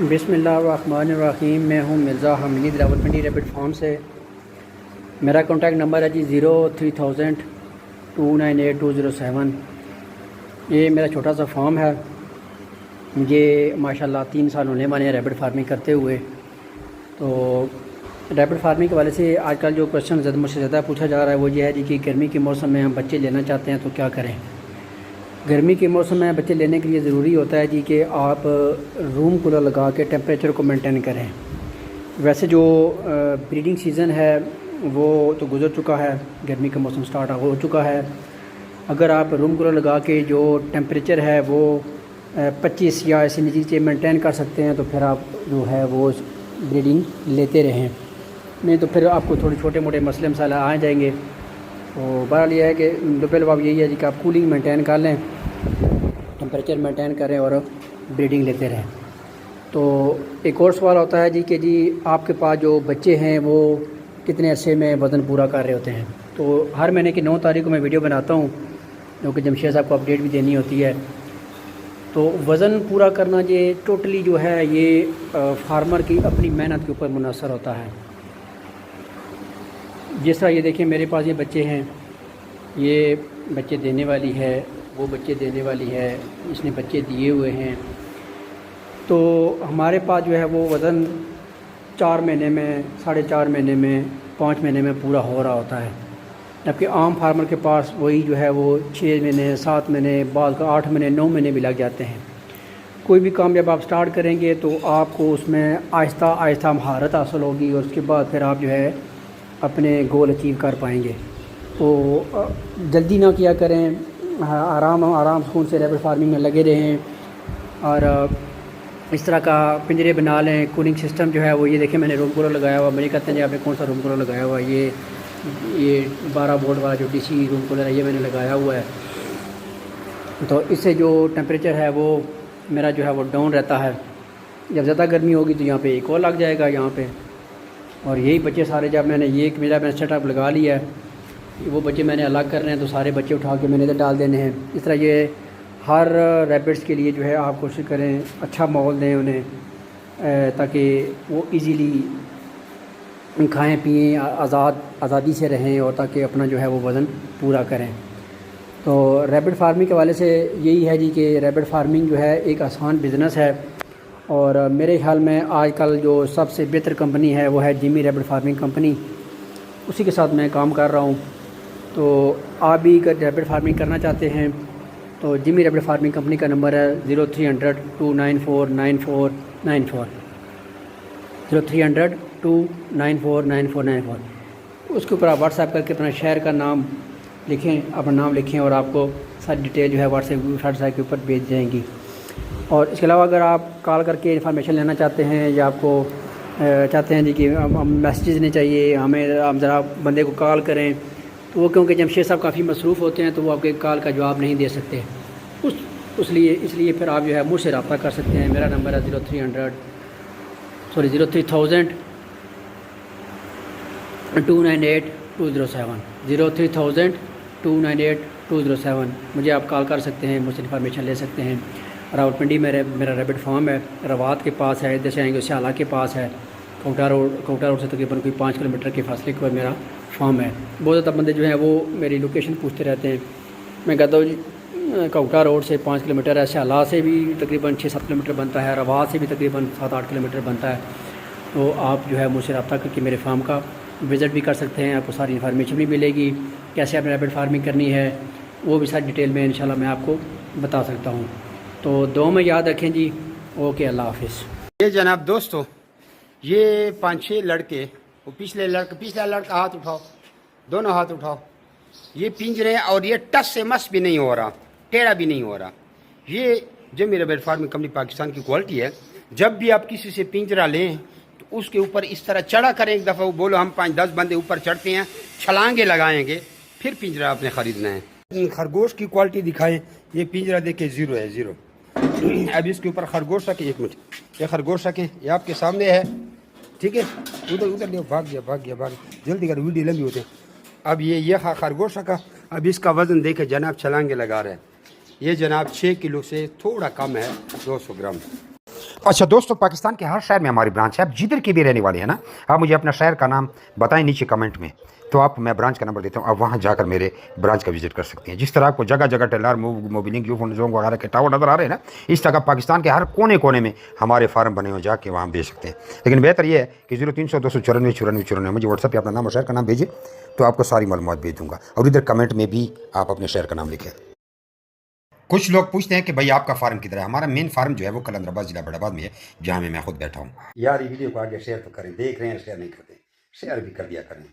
بسم اللہ الرحمن الرحیم۔ میں ہوں مرزا حمید راولپنڈی ریپڈ فارم سے۔ میرا کانٹیکٹ نمبر ہے جی 03,298,207۔ یہ میرا چھوٹا سا فارم ہے۔ یہ ماشاءاللہ 3 سال ہونے والے ہیں ریپڈ فارمنگ کرتے ہوئے۔ تو ریپڈ فارمنگ کے والے سے آج کل جو کوشچن مجھ سے زیادہ پوچھا جا رہا ہے وہ یہ ہے جی کہ گرمی کے موسم میں ہم بچے لینا چاہتے ہیں تو کیا کریں۔ گرمی کے موسم میں بچے لینے کے لیے ضروری ہوتا ہے جی کہ آپ روم کولر لگا کے ٹیمپریچر کو مینٹین کریں۔ ویسے جو بریڈنگ سیزن ہے وہ تو گزر چکا ہے، گرمی کا موسم سٹارٹ ہو چکا ہے۔ اگر آپ روم کولر لگا کے جو ٹیمپریچر ہے وہ 25 یا ایسے نیچے مینٹین کر سکتے ہیں تو پھر آپ جو ہے وہ بریڈنگ لیتے رہیں، نہیں تو پھر آپ کو تھوڑے چھوٹے موٹے مسئلے مسائل آ جائیں گے۔ تو بہرحال یہ ہے کہ پہلے بات یہی ہے جی کہ آپ کولنگ مینٹین کر لیں، ٹمپریچر مینٹین کریں اور بریڈنگ لیتے رہیں۔ تو ایک اور سوال ہوتا ہے جی کہ جی آپ کے پاس جو بچے ہیں وہ کتنے عرصے میں وزن پورا کر رہے ہوتے ہیں۔ تو ہر مہینے کی 9 تاریخ کو میں ویڈیو بناتا ہوں کیونکہ جمشید صاحب کو اپڈیٹ بھی دینی ہوتی ہے۔ تو وزن پورا کرنا یہ ٹوٹلی جو ہے یہ فارمر کی اپنی محنت کے اوپر منحصر ہوتا ہے۔ جس طرح یہ دیکھیں میرے پاس یہ بچے ہیں، یہ بچے دینے والی ہے، وہ بچے دینے والی ہے، اس نے بچے دیے ہوئے ہیں۔ تو ہمارے پاس جو ہے وہ وزن 4 مہینے میں، 4.5 مہینے میں، 5 مہینے میں پورا ہو رہا ہوتا ہے، جبکہ عام فارمر کے پاس وہی جو ہے وہ 6 مہینے، 7 مہینے، بعض کا 8 مہینے، 9 مہینے بھی لگ جاتے ہیں۔ کوئی بھی کام جب آپ سٹارٹ کریں گے تو آپ کو اس میں آہستہ آہستہ مہارت حاصل ہوگی اور اس کے بعد پھر آپ جو ہے اپنے گول اچیو کر پائیں گے۔ تو جلدی نہ کیا کریں، آرام سکون سے ریپڈ فارمنگ میں لگے رہیں اور اس طرح کا پنجرے بنا لیں۔ کولنگ سسٹم جو ہے وہ یہ دیکھیں میں نے روم کولر لگایا ہوا، مجھے کہتے ہیں جی آپ نے کون سا روم کولر لگایا ہوا ہے؟ یہ 12 وولٹ والا جو DC روم کولر ہے یہ میں نے لگایا ہوا ہے۔ تو اس سے جو ٹیمپریچر ہے وہ میرا جو ہے وہ ڈاؤن رہتا ہے۔ جب زیادہ گرمی ہوگی تو یہاں پہ ایک اور لگ جائے گا یہاں پہ، اور یہی بچے سارے جب میں نے میں نے سیٹ اپ لگا لیا ہے، وہ بچے میں نے الگ کرنے ہیں تو سارے بچے اٹھا کے میں نے ادھر ڈال دینے ہیں۔ اس طرح یہ ہر ریبٹس کے لیے جو ہے آپ کوشش کریں اچھا ماحول دیں انہیں تاکہ وہ ایزیلی کھائیں پئیں، آزادی سے رہیں اور تاکہ اپنا جو ہے وہ وزن پورا کریں۔ تو ریپڈ فارمنگ کے حوالے سے یہی ہے جی کہ ریپڈ فارمنگ جو ہے ایک آسان بزنس ہے، اور میرے خیال میں آج کل جو سب سے بہتر کمپنی ہے وہ ہے جمی ریپڈ فارمنگ کمپنی، اسی کے ساتھ میں کام کر رہا ہوں۔ تو آپ بھی اگر ریپڈ فارمنگ کرنا چاہتے ہیں تو جمی ریپڈ فارمنگ کمپنی کا نمبر ہے 0300-294-9494 0300-294-9494۔ اس کے اوپر آپ واٹس ایپ کر کے اپنا شہر کا نام لکھیں، اپنا نام لکھیں اور آپ کو ساری ڈیٹیل جو ہے واٹس ایپ کے اوپر بھیج جائیں گی۔ اور اس کے علاوہ اگر آپ کال کر کے انفارمیشن لینا چاہتے ہیں یا آپ کو چاہتے ہیں جی کہ ہم میسیجز نہیں چاہیے ہمیں، ہم ذرا بندے کو کال کریں، تو وہ کیونکہ جمشید صاحب کافی مصروف ہوتے ہیں تو وہ آپ کے کال کا جواب نہیں دے سکتے، اس لیے پھر آپ جو ہے مجھ سے رابطہ کر سکتے ہیں۔ میرا نمبر ہے 03,298-207 03,298-207۔ مجھے آپ کال کر سکتے ہیں، مجھ سے انفارمیشن لے سکتے ہیں۔ راولپنڈی میں میرا ریپڈ فارم ہے، روات کے پاس ہے، ادھر سے آئیں گے سیالہ کے پاس ہے، کوٹا روڈ سے تقریباً کوئی 5 کلومیٹر کے فاصلے پر میرا فارم ہے۔ بہت زیادہ بندے جو ہیں وہ میری لوکیشن پوچھتے رہتے ہیں، میں کہتا ہوں جی کوٹا روڈ سے 5 کلومیٹر ہے، سیالہ سے بھی تقریباً 6-7 کلومیٹر بنتا ہے، روات سے بھی تقریباً 7-8 کلومیٹر بنتا ہے۔ تو آپ جو ہے مجھ سے رابطہ کر کے میرے فارم کا وزٹ بھی کر سکتے ہیں، آپ کو ساری انفارمیشن بھی ملے گی، کیسے آپ نے ریپڈ فارمنگ کرنی ہے وہ بھی ساری ڈیٹیل میں انشاءاللہ میں آپ کو بتا سکتا ہوں۔ تو دعا میں یاد رکھیں جی۔ اوکے، اللہ حافظ۔ یہ جناب دوستو، یہ 5-6 لڑکے، وہ پچھلا لڑکا ہاتھ اٹھاؤ، دونوں ہاتھ اٹھاؤ، یہ پنجرے اور یہ ٹس سے مس بھی نہیں ہو رہا، ٹیڑھا بھی نہیں ہو رہا۔ یہ جمی ریپڈ فارمنگ کمپنی پاکستان کی کوالٹی ہے۔ جب بھی آپ کسی سے پنجرا لیں تو اس کے اوپر اس طرح چڑھا کریں، ایک دفعہ وہ بولو ہم 5-10 بندے اوپر چڑھتے ہیں، چھلانگے لگائیں گے، پھر پنجرا آپ نے خریدنا ہے۔ خرگوش کی کوالٹی دکھائیں، یہ پنجرا دیکھیں 0 ہے، 0۔ اب اس کے اوپر خرگوش رکھیں، 1 منٹ، یہ خرگوش رکھیں، یہ آپ کے سامنے ہے، ٹھیک ہے؟ ادھر لے، بھاگ گیا، جلدی کر، ویڈیو لمبی ہوتے ہیں۔ اب یہ خرگوش رکھا، اب اس کا وزن دیکھیں جناب، چھلانگے لگا رہے ہیں۔ یہ جناب 6 کلو سے تھوڑا کم ہے، 200 گرام۔ اچھا دوستو، پاکستان کے ہر شہر میں ہماری برانچ ہے. آپ جدھر کے بھی رہنے والے ہیں نا، آپ مجھے اپنا شہر کا نام بتائیں نیچے کمنٹ میں، تو آپ میں برانچ کا نمبر دیتا ہوں، آپ وہاں جا کر میرے برانچ کا وزٹ کر سکتے ہیں. جس طرح آپ کو جگہ جگہ Telenor Mobilink Ufone Zong وغیرہ کے ٹاور نظر آ رہے ہیں نا، اس طرح پاکستان کے ہر کونے کونے میں ہمارے فارم بنے ہوئے، جا کے وہاں بیچ سکتے ہیں. لیکن بہتر یہ ہے کہ 0300 294 94 94 مجھے واٹس ایپ پہ اپنا نام اور شہر کا نام بھیجیں، تو آپ کو ساری معلومات بھیج دوں گا. اور ادھر کمنٹ میں بھی آپ اپنے شہر کا نام لکھیں. کچھ لوگ پوچھتے ہیں کہ بھائی آپ کا فارم کدھر ہے. ہمارا مین فارم جو ہے وہ قلندر آباد ضلع بڑھ آباد میں ہے، جہاں میں خود بیٹھا ہوں. یار یہ ویڈیو کو آگے شیئر تو کریں، دیکھ رہے ہیں شیئر نہیں کرتے، شیئر بھی کر دیا کریں.